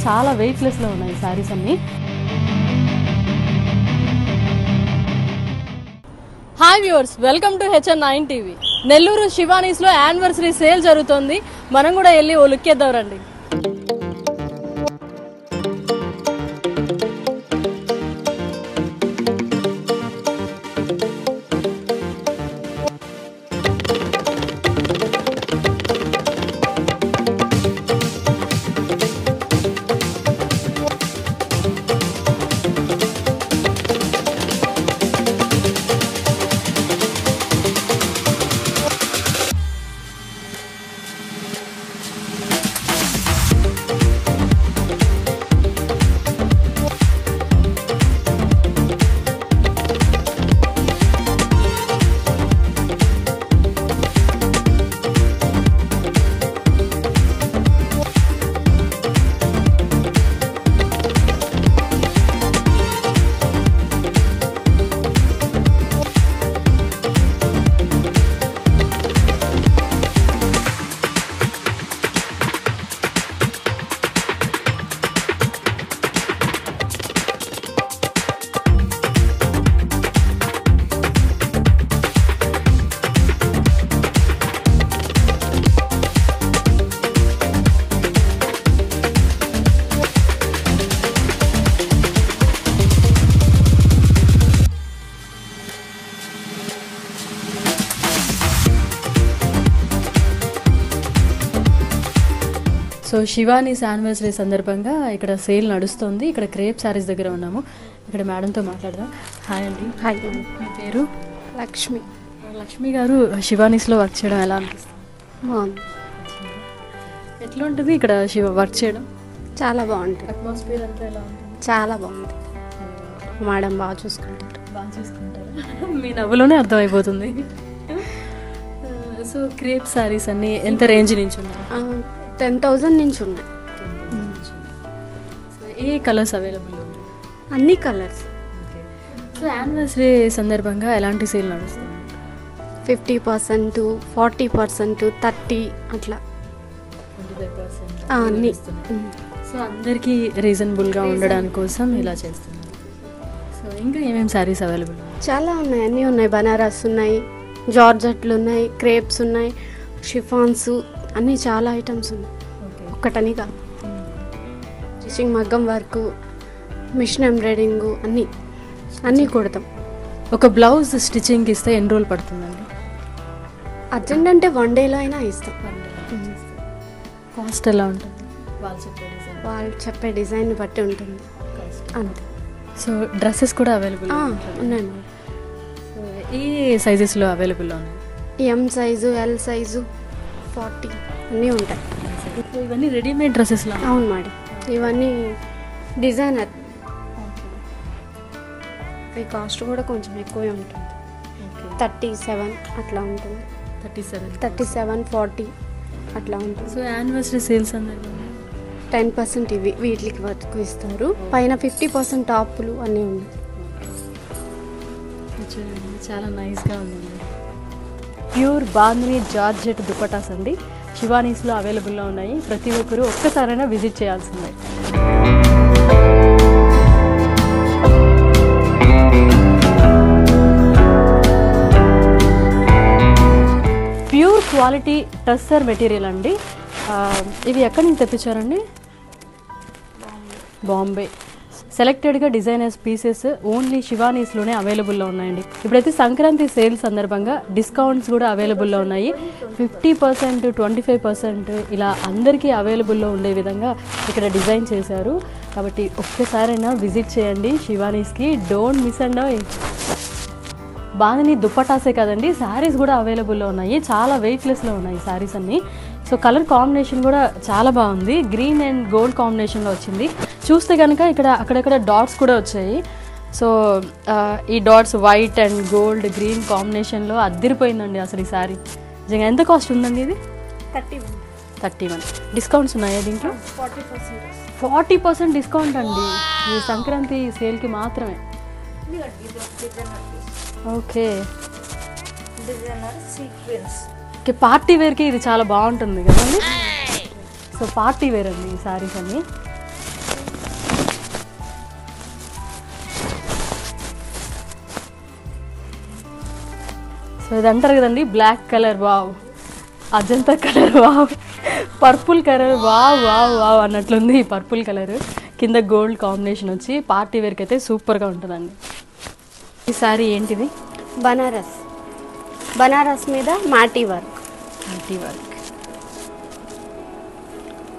చాలా వెయిట్లెస్లో ఉన్నాయి శారీస్ అన్నీ. Hi viewers, welcome to HN9 TV. Nellore శివానీస్లో యానివర్సరీ సేల్ జరుగుతుంది. మనం కూడా వెళ్ళి ఓ లుక్ చేద్దాం రండి. సో శివానీస్ యానివర్సరీ సందర్భంగా ఇక్కడ సేల్ నడుస్తుంది. ఇక్కడ క్రేప్ శారీస్ దగ్గర ఉన్నాము. ఇక్కడ మేడంతో మాట్లాడదాం. హాయ్ అండి. హాయ్, మీ పేరు? లక్ష్మి. లక్ష్మి గారు, శివానీస్లో వర్క్ చేయడం ఎలా అనిపిస్తుంది? బాగుంది. ఎట్లా ఉంటుంది ఇక్కడ వర్క్ చేయడం? చాలా బాగుంటుంది. అట్మాస్ఫియర్ అంతా ఎలా ఉంటుంది? చాలా బాగుంది. మేడం బాగా చూసుకుంటారు. బాగా చూసుకుంటారు. మీ నవ్వులోనే అర్థమైపోతుంది. సో క్రేప్ శారీస్ అన్నీ ఎంత రేంజ్ నుంచి ఉన్నాయి? 10,000 నుంచి ఉన్నాయి. ఏ కలర్స్ అవైలబుల్ ఉన్నాయి? అన్ని కలర్స్. సో యానివర్సరీ సందర్భంగా ఎలాంటి సేల్ నడుస్తుంది? 50%, 40%, 30% అట్లా 25% అన్నీ. సో అందరికీ రీజనబుల్గా ఉండడానికి కోసం ఇలా చేస్తున్నారు. సో ఇంకా ఏమేమి శారీస్ అవైలబుల్? చాలా ఉన్నాయి, అన్నీ ఉన్నాయి. బనారస్ ఉన్నాయి, జార్జెట్లు ఉన్నాయి, క్రేప్స్ ఉన్నాయి, షిఫాన్స్, అన్నీ చాలా ఐటమ్స్ ఉన్నాయి. ఒక్కటని కాదు. స్టిచింగ్, మగ్గం వర్క్, మిషన్ ఎంబ్రాయిడింగ్ అన్నీ కుడతాం. ఒక బ్లౌజ్ స్టిచ్చింగ్కి ఇస్తే ఎన్ని రోజులు పడుతుందండి? అర్జెంట్ అంటే 1 డేలో అయినా ఇస్తాం. కాస్ట్ ఎలా ఉంటుంది? వాళ్ళు చెప్పే డిజైన్ బట్టి ఉంటుంది అంతే. సో డ్రెస్సెస్ కూడా అవైలబుల్ ఉన్నాయి. సో ఏ సైజెస్లో అవైలబుల్లో ఉన్నాయి? M సైజు, L సైజు, 40 అన్నీ ఉంటాయి. ఇవన్నీ రెడీమేడ్ డ్రెస్సెస్లో? అవును మేడం, ఇవన్నీ డిజైనర్. ఈ కాస్ట్ కూడా కొంచెం ఎక్కువే ఉంటుంది. 37 అట్లా ఉంటుంది. 37, 40 అట్లా ఉంటుంది. సో యానివర్సరీ సేల్స్ అందరికీ 10% వీటికి వరకు ఇస్తారు. పైన 50% టాపులు అన్నీ ఉన్నాయి. చాలా నైస్గా ఉంది. ప్యూర్ బాందిని జార్జెట్ దుపటాస్ అండి, శివానీస్లో అవైలబుల్లో ఉన్నాయి. ప్రతి ఒక్కరూ ఒక్కసారైనా విజిట్ చేయాల్సిందే. ప్యూర్ క్వాలిటీ టస్సర్ మెటీరియల్ అండి. ఇవి ఎక్కడి నుంచి తెప్పించారండి? బాంబే. సెలెక్టెడ్గా డిజైనర్స్ పీసెస్ ఓన్లీ శివానీస్లోనే అవైలబుల్లో ఉన్నాయండి. ఇప్పుడైతే సంక్రాంతి సేల్ సందర్భంగా డిస్కౌంట్స్ కూడా అవైలబుల్లో ఉన్నాయి. 50%, 25% ఇలా అందరికీ అవైలబుల్లో ఉండే విధంగా ఇక్కడ డిజైన్ చేశారు. కాబట్టి ఒక్కసారైనా విజిట్ చేయండి శివానీస్కి. Don't miss and. బాందిని దుప్పటాసే కదండి, శారీస్ కూడా అవైలబుల్లో ఉన్నాయి. చాలా వెయిట్లెస్లో ఉన్నాయి శారీస్ అన్నీ. సో కలర్ కాంబినేషన్ కూడా చాలా బాగుంది. గ్రీన్ అండ్ గోల్డ్ కాంబినేషన్లో వచ్చింది. చూస్తే కనుక ఇక్కడ అక్కడక్కడ డాట్స్ కూడా వచ్చాయి. సో ఈ dots white and gold green కాంబినేషన్లో అద్దిరిపోయిందండి అసలు ఈ శారీ. నిజంగా ఎంత కాస్ట్ ఉందండి ఇది? 31. డిస్కౌంట్స్ ఉన్నాయా దీంట్లో? 40% డిస్కౌంట్ అండి ఈ సంక్రాంతి సేల్కి మాత్రమే. ఓకే. పార్టీ వేర్కి ఇది చాలా బాగుంటుంది కదండి. సో పార్టీ వేర్ అండి ఈ శారీస్ అన్ని. సో ఇది అంటారు కదండి, black colour wow, Ajanta colour wow, purple colour wow wow wow అన్నట్లుంది ఈ పర్పుల్ కలర్. కింద గోల్డ్ కాంబినేషన్ వచ్చి పార్టీ వేర్కి అయితే సూపర్గా ఉంటుందండి. ఈ సారీ ఏంటిది? బనారస్. బనారస్ మీద మాటీ వర్క్. మాటీ వర్క్.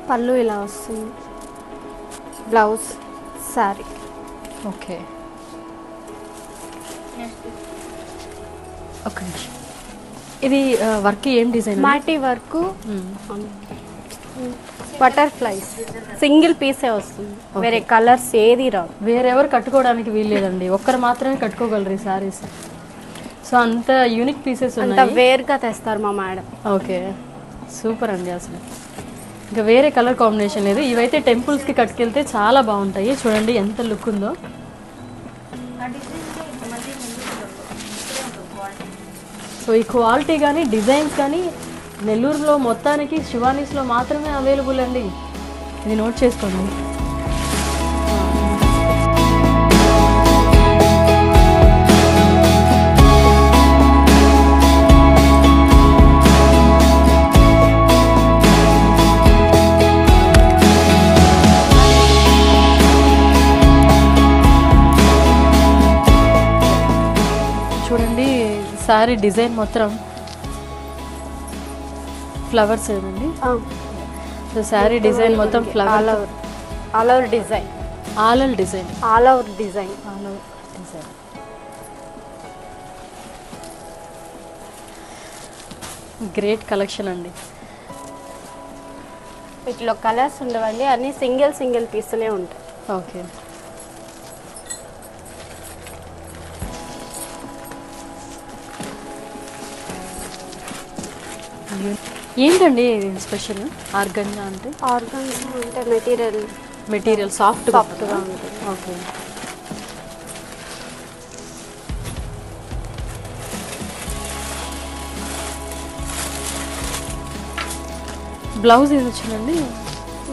పళ్ళు ఇలా వస్తుంది, బ్లౌజ్, సారీ. Okay, okay. ఇది వర్క్ ఏం design? Maati work, butterflies, single పీసే వస్తుంది, వేరే కలర్స్ ఏది రావు. వేరెవరు కట్టుకోవడానికి వీల్లేదండి, ఒక్కరు మాత్రమే కట్టుకోగలరు ఈ సారీస్. సో అంత యూనిక్ పీసెస్ అంత ఉన్నాయి. వేర్గా తెస్తారు మా మేడం. ఓకే, సూపర్ అండి. అసలు ఇంకా వేరే కలర్ కాంబినేషన్ లేదు. ఇవైతే టెంపుల్స్కి కట్టుకెళ్తే చాలా బాగుంటాయి. చూడండి ఎంత లుక్ ఉందో. సో ఈ క్వాలిటీ కానీ డిజైన్స్ కానీ నెల్లూరులో మొత్తానికి శివానీస్లో మాత్రమే అవైలబుల్ అండి. ఇది నోట్ చేసుకోండి. చూడండి సారీ డిజైన్ మొత్తం ఫ్లవర్స్ ఏనండి. సో సారీ డిజైన్ మొత్తం flower, all over design, all over design, all over design, all over design. Great collection అండి. వీటిలో కలర్స్ ఉండవండి, అన్ని సింగిల్ సింగిల్ పీసులే ఉంటాయి. ఓకే, ఏంటండి స్పెషల్? ఆర్గంజా అంటే? ఆర్గన్స్ అంటే మెటీరియల్ సాఫ్ట్గా ఉంటుంది. ఓకే, బ్లౌజ్ ఇది వచ్చిందండి.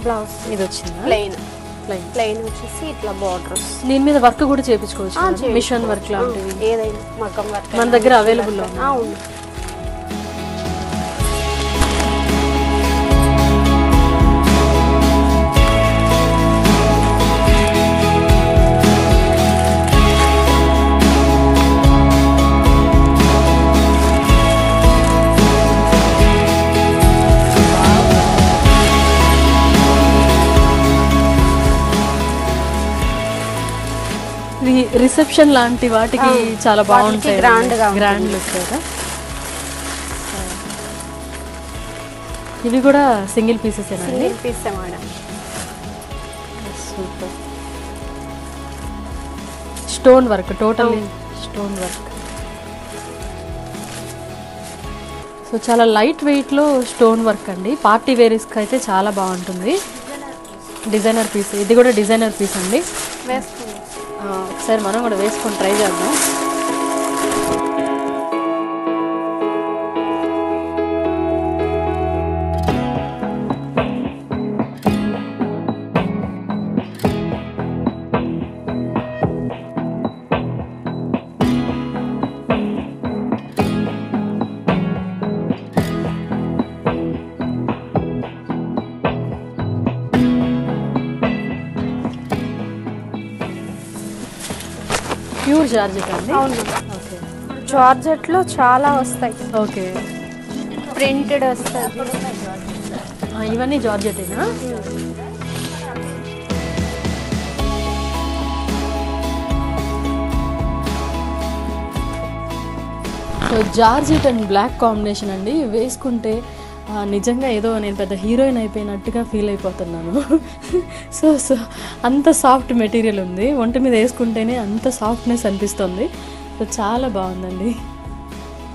బ్లౌజ్ ఇది వచ్చింది ప్లెయిన్. ప్లెయిన్ వచ్చేసి ఇట్లా బార్డర్స్. దీని మీద వర్క్ కూడా చేయించుకోవచ్చు, మిషన్ వర్క్ లాంటివి ఏదైనా మగ్గం వర్క్ మన దగ్గర అవైలబుల్ ఉంది. రిసెప్షన్ లాంటి వాటికి చాలా బాగుంటాయి, గ్రాండ్ లుక్ కదా. ఇవి కూడా single pieces madam. Super. Stone work, totally stone work. So చాలా లైట్ వెయిట్లో స్టోన్ వర్క్ అండి. పార్టీ వేరీస్కి అయితే చాలా బాగుంటుంది. డిజైనర్ పీస్, ఇది కూడా డిజైనర్ పీస్ అండి. ఒకసారి మనం కూడా వేసుకొని ట్రై చేద్దాం. ప్యూర్ జార్జెట్ అండి. అవును. ఓకే, జార్జెట్లో చాలా వస్తాయి. ఓకే, ప్రింటెడ్ వస్తాయి. ఇవన్నీ జార్జెటేనా? So georgette and black combination అండి. వేసుకుంటే నిజంగా ఏదో నేను పెద్ద హీరోయిన్ అయిపోయినట్టుగా ఫీల్ అయిపోతున్నాను. సో అంత సాఫ్ట్ మెటీరియల్ ఉంది, ఒంటి మీద వేసుకుంటేనే అంత సాఫ్ట్నెస్ అనిపిస్తుంది. సో చాలా బాగుందండి,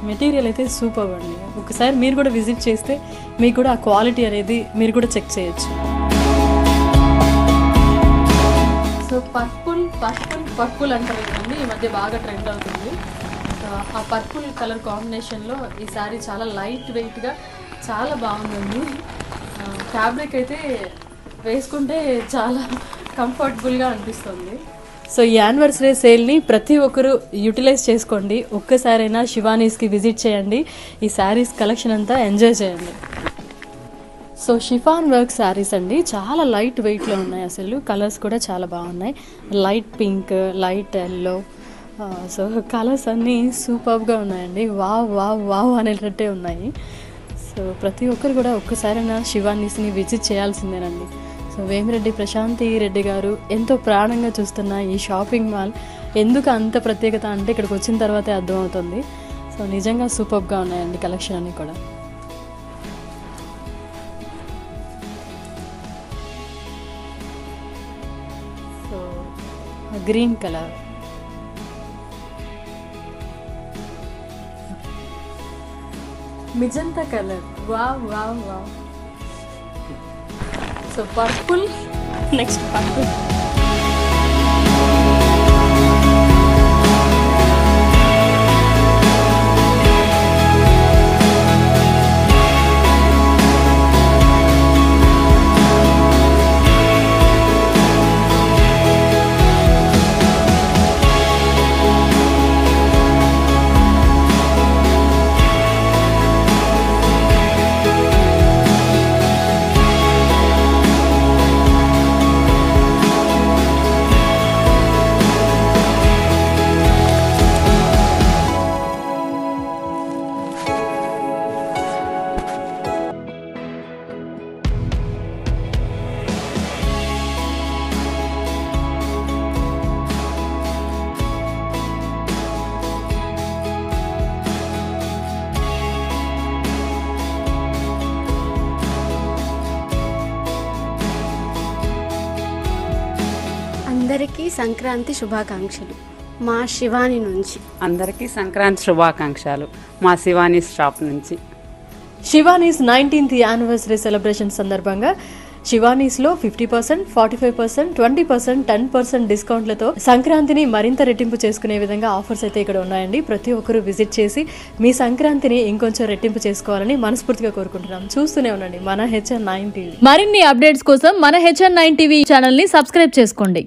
మెటీరియల్ అయితే సూపర్ అండి. ఒకసారి మీరు కూడా విజిట్ చేస్తే మీకు కూడా ఆ క్వాలిటీ అనేది మీరు కూడా చెక్ చేయొచ్చు. సో పర్పుల్ పర్పుల్ పర్పుల్ అంటారు కదండి, ఈ మధ్య బాగా ట్రెండ్ అవుతుంది. ఆ పర్పుల్ కలర్ కాంబినేషన్లో ఈ శారీ చాలా లైట్ వెయిట్గా చాలా బాగుందండి. ఫ్యాబ్రిక్ అయితే వేసుకుంటే చాలా కంఫర్టబుల్గా అనిపిస్తుంది. సో ఈ యానివర్సరీ సేల్ని ప్రతి ఒక్కరు యూటిలైజ్ చేసుకోండి. ఒక్కసారైనా శివానీస్కి విజిట్ చేయండి, ఈ శారీస్ కలెక్షన్ అంతా ఎంజాయ్ చేయండి. సో షిఫాన్ వర్క్ శారీస్ అండి, చాలా లైట్ వెయిట్లో ఉన్నాయి. అసలు కలర్స్ కూడా చాలా బాగున్నాయి. Light pink, light yellow, so colours అన్నీ సూపర్గా ఉన్నాయండి. వావ్ వావ్ వావ్ అనేటట్టే ఉన్నాయి. సో ప్రతి ఒక్కరు కూడా ఒక్కసారైనా శివానీస్ని విజిట్ చేయాల్సిందేనండి. సో వేమిరెడ్డి ప్రశాంతి రెడ్డి గారు ఎంతో ప్రాణంగా చూస్తున్న ఈ షాపింగ్ మాల్ ఎందుకు అంత ప్రత్యేకత అంటే ఇక్కడికి వచ్చిన తర్వాతే అర్థమవుతుంది. సో నిజంగా సూపర్గా ఉన్నాయండి కలెక్షన్ అన్నీ కూడా. So green colour, magenta colour, wow wow wow. So purple, next purple. అందరికీ సంక్రాంతి శుభాకాంక్షలు మా శివాని నుంచి. అందరికీ సంక్రాంతి శుభాకాంక్షలు మా శివానీ షాప్ నుంచి. శివానీస్ 19th యానివర్సరీ సెలబ్రేషన్ సందర్భంగా శివానీస్లో 50%, 45%, 20%, 10% డిస్కౌంట్లతో సంక్రాంతిని మరింత రెట్టింపు చేసుకునే విధంగా ఆఫర్స్ అయితే ఇక్కడ ఉన్నాయండి. ప్రతి ఒక్కరూ విజిట్ చేసి మీ సంక్రాంతిని ఇంకొంచెం రెట్టింపు చేసుకోవాలని మనస్ఫూర్తిగా కోరుకుంటున్నాం. చూస్తూనే ఉండండి మన HN9 టీవీ. మరిన్ని అప్డేట్స్ కోసం మన HN9 టీవీ ఛానల్ ని సబ్స్క్రైబ్ చేసుకోండి.